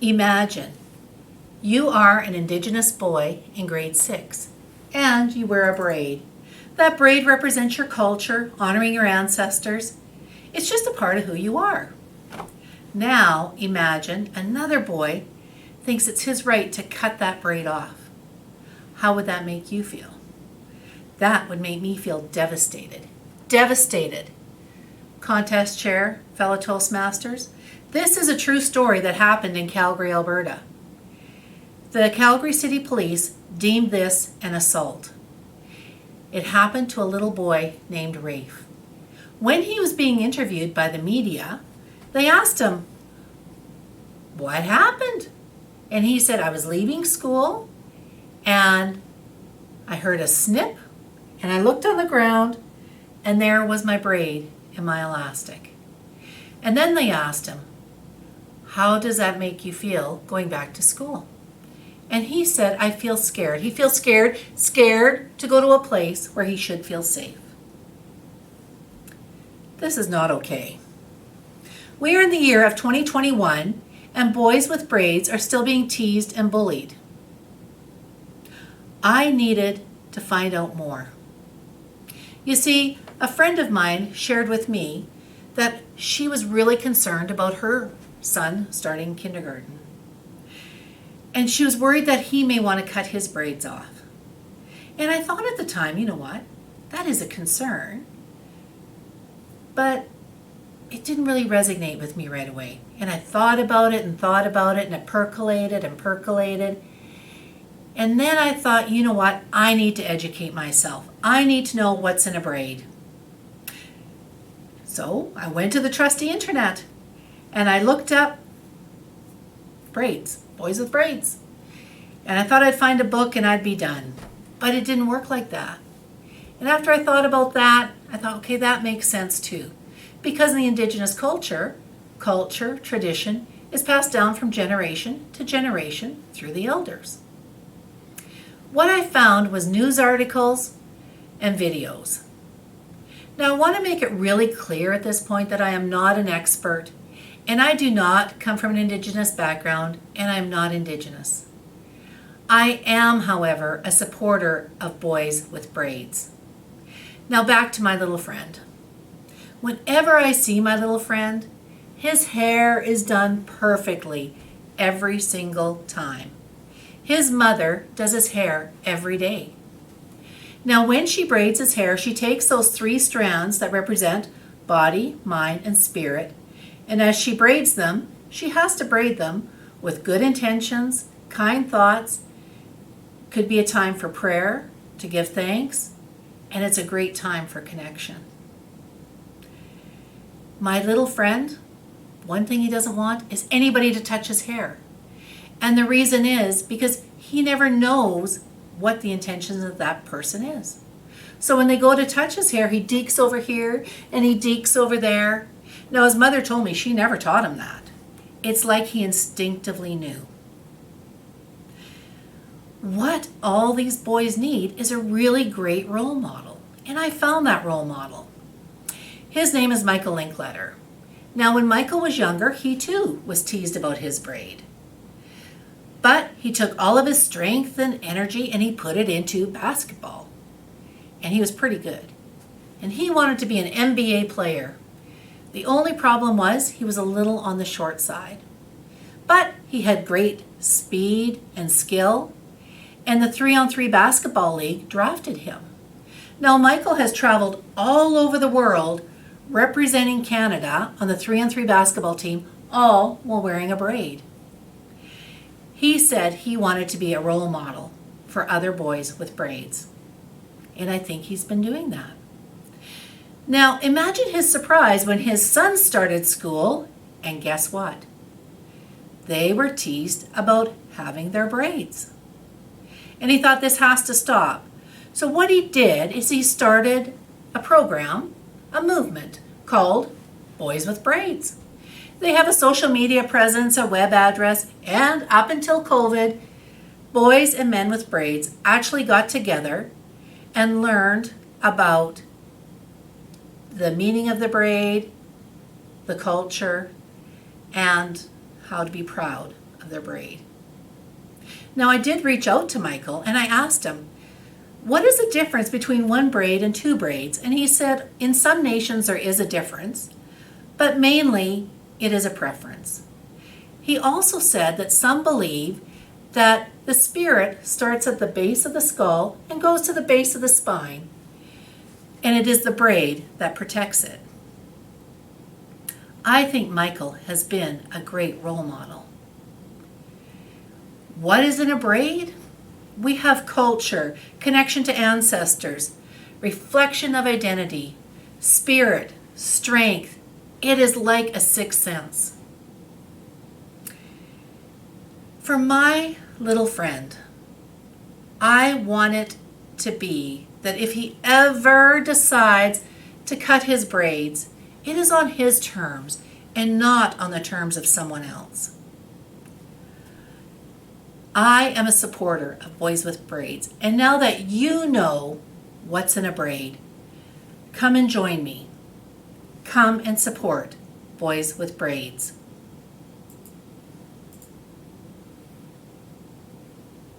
Imagine you are an Indigenous boy in grade 6 and you wear a braid. That braid represents your culture, honoring your ancestors. It's just a part of who you are. Now imagine another boy thinks it's his right to cut that braid off. How would that make you feel? That would make me feel devastated. Devastated. Contest chair, fellow Toastmasters, this is a true story that happened in Calgary, Alberta. The Calgary City Police deemed this an assault. It happened to a little boy named Rafe. When he was being interviewed by the media, they asked him, "What happened?" And he said, "I was leaving school and I heard a snip and I looked on the ground and there was my braid and my elastic." And then they asked him, "How does that make you feel going back to school?" And he said, "I feel scared." He feels scared to go to a place where he should feel safe. This is not okay. We are in the year of 2021 and boys with braids are still being teased and bullied. I needed to find out more. You see, a friend of mine shared with me that she was really concerned about her son starting kindergarten. And she was worried that he may want to cut his braids off. And I thought at the time, you know what, that is a concern. But it didn't really resonate with me right away. And I thought about it and it percolated and percolated. And then I thought, you know what, I need to educate myself. I need to know what's in a braid. So I went to the trusty internet and I looked up braids, boys with braids. And I thought I'd find a book and I'd be done. But it didn't work like that. And after I thought about that, I thought, okay, that makes sense too. Because in the Indigenous culture, tradition is passed down from generation to generation through the elders. What I found was news articles and videos. Now I want to make it really clear at this point that I am not an expert and I do not come from an Indigenous background and I am not Indigenous. I am, however, a supporter of boys with braids. Now back to my little friend. Whenever I see my little friend, his hair is done perfectly every single time. His mother does his hair every day. Now when she braids his hair, she takes those 3 strands that represent body, mind, and spirit, and as she braids them, she has to braid them with good intentions, kind thoughts. Could be a time for prayer, to give thanks, and it's a great time for connection. My little friend, one thing he doesn't want is anybody to touch his hair. And the reason is because he never knows what the intentions of that person is. So when they go to touch his hair, he deeks over here and he deeks over there. Now his mother told me she never taught him that. It's like he instinctively knew. What all these boys need is a really great role model. And I found that role model. His name is Michael Linkletter. Now when Michael was younger, he too was teased about his braid. But he took all of his strength and energy and he put it into basketball. And he was pretty good. And he wanted to be an NBA player. The only problem was he was a little on the short side. But he had great speed and skill. And the 3-on-3 basketball league drafted him. Now Michael has traveled all over the world representing Canada on the 3-on-3 basketball team, all while wearing a braid. He said he wanted to be a role model for other boys with braids. And I think he's been doing that. Now imagine his surprise when his son started school, and guess what? They were teased about having their braids. And he thought this has to stop. So what he did is he started a program, a movement called Boys with Braids. They have a social media presence, a web address, and up until COVID, boys and men with braids actually got together and learned about the meaning of the braid, the culture, and how to be proud of their braid. Now I did reach out to Michael and I asked him, what is the difference between one braid and two braids? And he said, in some nations there is a difference, but mainly it is a preference. He also said that some believe that the spirit starts at the base of the skull and goes to the base of the spine, and it is the braid that protects it. I think Michael has been a great role model. What is in a braid? We have culture, connection to ancestors, reflection of identity, spirit, strength. It is like a sixth sense. For my little friend, I want it to be that if he ever decides to cut his braids, it is on his terms and not on the terms of someone else. I am a supporter of Boys with Braids, and now that you know what's in a braid, come and join me. Come and support Boys with Braids.